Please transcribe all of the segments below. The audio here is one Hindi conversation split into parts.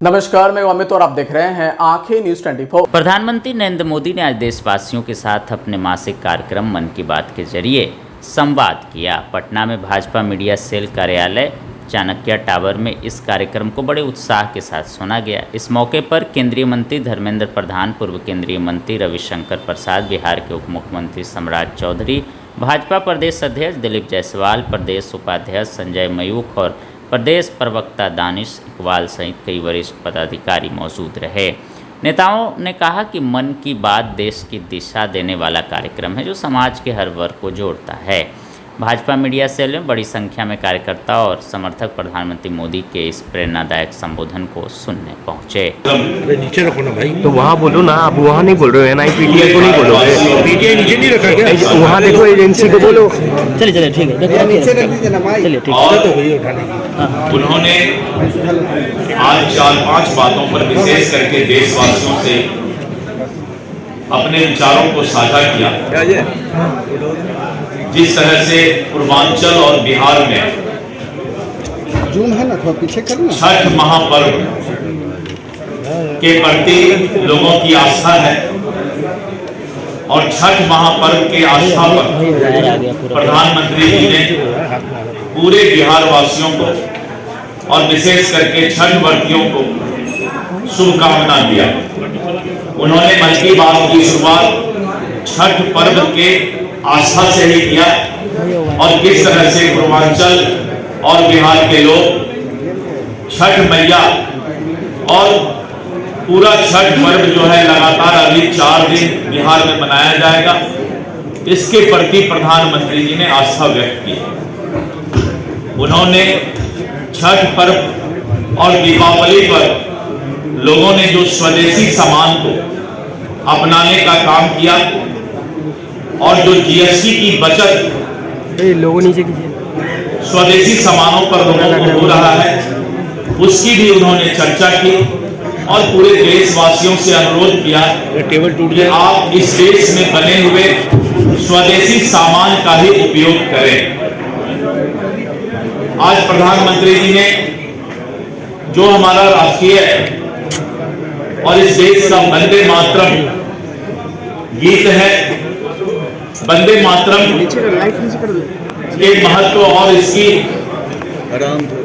नमस्कार, मैं अमित और आप देख रहे हैं आंखें न्यूज 24। प्रधानमंत्री नरेंद्र मोदी ने आज देशवासियों के साथ अपने मासिक कार्यक्रम मन की बात के जरिए संवाद किया। पटना में भाजपा मीडिया सेल कार्यालय चाणक्य टावर में इस कार्यक्रम को बड़े उत्साह के साथ सुना गया। इस मौके पर केंद्रीय मंत्री धर्मेंद्र प्रधान, पूर्व केंद्रीय मंत्री रविशंकर प्रसाद, बिहार के उप मुख्यमंत्री सम्राट चौधरी, भाजपा प्रदेश अध्यक्ष दिलीप जायसवाल, प्रदेश उपाध्यक्ष संजय मयूख और प्रदेश प्रवक्ता दानिश इकबाल सहित कई वरिष्ठ पदाधिकारी मौजूद रहे। नेताओं ने कहा कि मन की बात देश की दिशा देने वाला कार्यक्रम है जो समाज के हर वर्ग को जोड़ता है। भाजपा मीडिया सेल में बड़ी संख्या में कार्यकर्ता और समर्थक प्रधानमंत्री मोदी के इस प्रेरणादायक संबोधन को सुनने पहुंचे। नीचे रखो ना भाई। तो वहाँ बोलो ना, आप वहाँ नहीं बोल रहे हो, NIPTI को नहीं बोलोगे। पीटीआई नीचे नहीं रखा क्या? वहाँ देखो, एजेंसी को बोलो। चलिए ठीक है, चलिए ठीक है। उन्होंने आज 4-5 बातों पर विशेष करके देशवासियों से अपने विचारों को साझा किया। जिस तरह से पूर्वांचल और बिहार में जूम है ना, थोड़ा पीछे करना, छठ महापर्व के प्रति लोगों की आस्था है और छठ महापर्व के आस्था पर प्रधानमंत्री जी ने पूरे बिहार वासियों को और विशेष करके छठ व्रतियों को शुभकामना दिया। उन्होंने मन की बात की शुरुआत छठ पर्व के आस्था से ही किया और किस तरह से पूर्वांचल और बिहार के लोग छठ मैया और पूरा छठ पर्व जो है लगातार अगली 4 दिन बिहार में मनाया जाएगा, इसके प्रति प्रधानमंत्री जी ने आस्था व्यक्त की। उन्होंने छठ पर्व और दीपावली पर लोगों ने जो स्वदेशी सामान को अपनाने का काम किया और जो GST की बचत लोगों नीचे कीजिए, स्वदेशी सामानों पर लोगों को हो रहा है, उसकी भी उन्होंने चर्चा की और पूरे देशवासियों से अनुरोध किया टेबल टूट कि आप इस देश में बने हुए स्वदेशी सामान का ही उपयोग करें। आज प्रधानमंत्री जी ने जो हमारा राष्ट्रीय और इस देश का वंदे मातरम गीत है, वंदे मातरम के महत्व और इसकी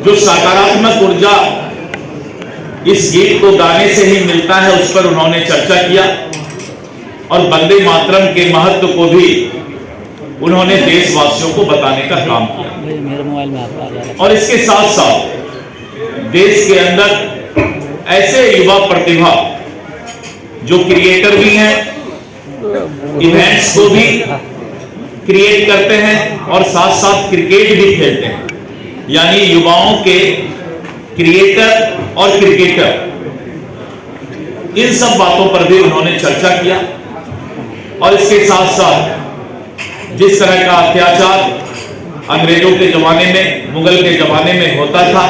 जो सकारात्मक ऊर्जा इस गीत को गाने से ही मिलता है, उस पर उन्होंने चर्चा किया और वंदे मातरम के महत्व को भी उन्होंने देशवासियों को बताने का काम किया। और इसके साथ साथ देश के अंदर ऐसे युवा प्रतिभा जो क्रिएटर भी हैं, इवेंट्स को भी क्रिएट करते हैं और साथ साथ क्रिकेट भी खेलते हैं, यानी युवाओं के क्रिएटर और क्रिकेटर, इन सब बातों पर भी उन्होंने चर्चा किया। और इसके साथ साथ जिस तरह का अत्याचार अंग्रेजों के जमाने में, मुगल के जमाने में होता था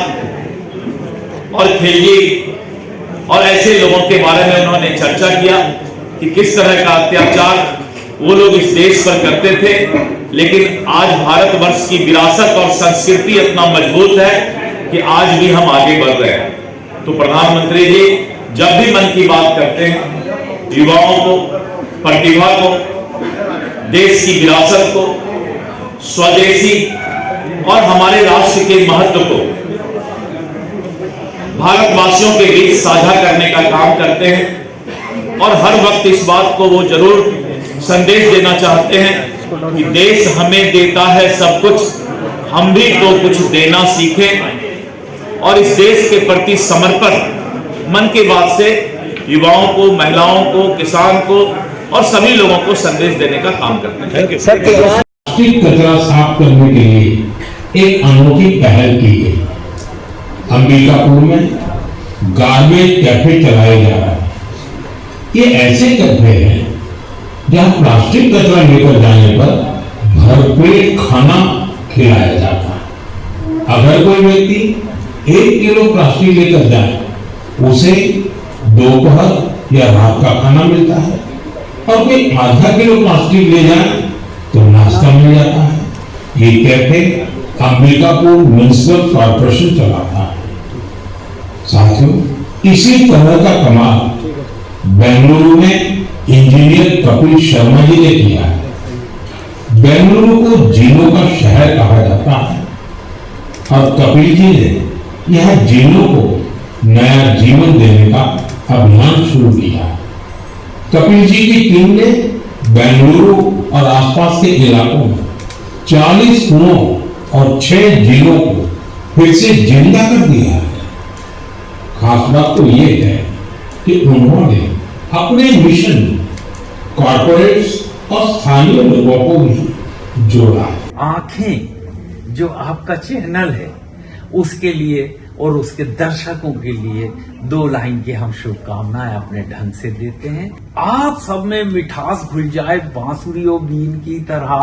और खिलजी और ऐसे लोगों के बारे में उन्होंने चर्चा किया कि किस तरह का अत्याचार वो लोग इस देश पर करते थे, लेकिन आज भारतवर्ष की विरासत और संस्कृति इतना मजबूत है कि आज भी हम आगे बढ़ रहे हैं। तो प्रधानमंत्री जी जब भी मन की बात करते हैं, युवाओं को, प्रतिभा को, देश की विरासत को, स्वदेशी और हमारे राष्ट्र के महत्व को भारतवासियों के बीच साझा करने का काम करते हैं और हर वक्त इस बात को वो जरूर संदेश देना चाहते हैं कि देश हमें देता है सब कुछ, हम भी तो कुछ देना सीखें और इस देश के प्रति समर्पण मन की बात से युवाओं को, महिलाओं को, किसान को और सभी लोगों को संदेश देने का काम करते हैं। प्लास्टिक कचरा साफ करने के लिए एक अनोखी पहल की गई। अंबिकापुर में गार्बेज कैफे चलाया जा रहा है। ये ऐसे कैफे हैं जहां प्लास्टिक कचरा लेकर जाने पर भरपेट खाना खिलाया जाता है। अगर कोई व्यक्ति 1 किलो प्लास्टिक लेकर जाए, उसे दोपहर या रात का खाना मिलता है और कोई आधा किलो प्लास्टिक ले जाए तो नाश्ता मिल जाता है। ये कैफे अंबिकापुर म्युनिसिपल कॉर्पोरेशन चलाता है। साथियों, इसी तरह का कमाल बेंगलुरु में इंजीनियर कपिल शर्मा जी ने किया है। बेंगलुरु को झीलों का शहर कहा जाता है और कपिल जी ने यहाँ झीलों को नया जीवन देने का अभियान शुरू किया। कपिल जी की टीम ने बेंगलुरु और आसपास के इलाकों में 40 कुओं और 6 झीलों को फिर से जिंदा कर दिया है। खास बात तो ये है कि उन्होंने अपने मिशन में कॉर्पोरेट्स और स्थानीय लोगों को भी जोड़ा। आंखें जो आपका चैनल है उसके लिए और उसके दर्शकों के लिए 2 लाइन की हम शुभकामनाएं अपने ढंग से देते हैं। आप सब में मिठास घुल जाए बांसुरी और बीन की तरह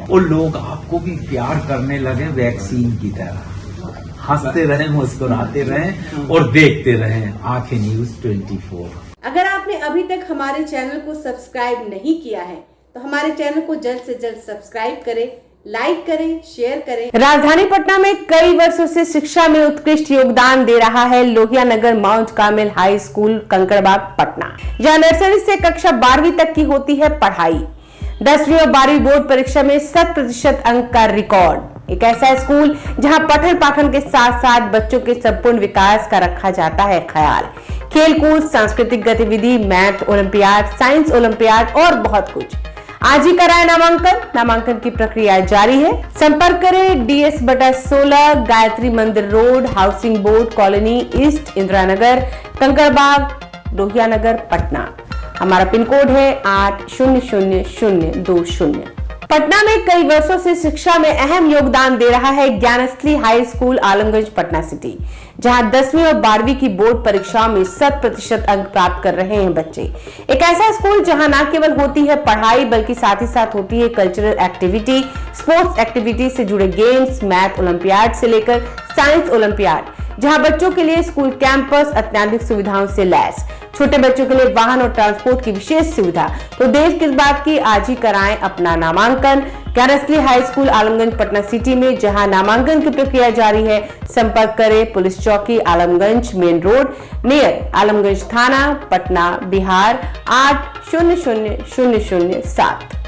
और लोग आपको भी प्यार करने लगे वैक्सीन की तरह। हंसते रहें, मुस्कुराते रहें और देखते रहें आंखें न्यूज 24। अगर आपने अभी तक हमारे चैनल को सब्सक्राइब नहीं किया है तो हमारे चैनल को जल्द से जल्द सब्सक्राइब करें, लाइक करें, शेयर करें। राजधानी पटना में कई वर्षों से शिक्षा में उत्कृष्ट योगदान दे रहा है Lohia Nagar Mount Carmel High School Kankarbagh Patna, जहां नर्सरी से कक्षा 12वीं तक की होती है पढ़ाई। 10वीं और 12वीं बोर्ड परीक्षा में 100% अंक का रिकॉर्ड। एक ऐसा स्कूल जहां पठन पाठन के साथ साथ बच्चों के संपूर्ण विकास का रखा जाता है ख्याल। खेलकूद, सांस्कृतिक गतिविधि, मैथ ओलंपियाड, साइंस ओलंपियाड और बहुत कुछ। आज ही कराए नामांकन की प्रक्रिया जारी है। संपर्क करें DS/16 Gayatri Mandir road, housing board colony east, Indira Nagar, Kankarbagh, Lohia Nagar, Patna. हमारा पिन कोड है 800020। पटना में कई वर्षों से शिक्षा में अहम योगदान दे रहा है Gyansthali high school Alamganj Patna city, जहां 10वीं और 12वीं की बोर्ड परीक्षाओं में 100% अंक प्राप्त कर रहे हैं बच्चे। एक ऐसा स्कूल जहां न केवल होती है पढ़ाई बल्कि साथ ही साथ होती है कल्चरल एक्टिविटी, स्पोर्ट्स एक्टिविटी से जुड़े गेम्स, मैथ ओलंपियाड से लेकर साइंस ओलंपियाड, जहां बच्चों के लिए स्कूल कैंपस अत्याधुनिक सुविधाओं से लैस, छोटे बच्चों के लिए वाहन और ट्रांसपोर्ट की विशेष सुविधा। तो देर किस बात की, आज ही कराएं अपना नामांकन Gyansthali high school Alamganj Patna city में, जहां नामांकन की प्रक्रिया जारी है। संपर्क करें पुलिस चौकी Alamganj main road near Alamganj थाना, पटना, बिहार 800007।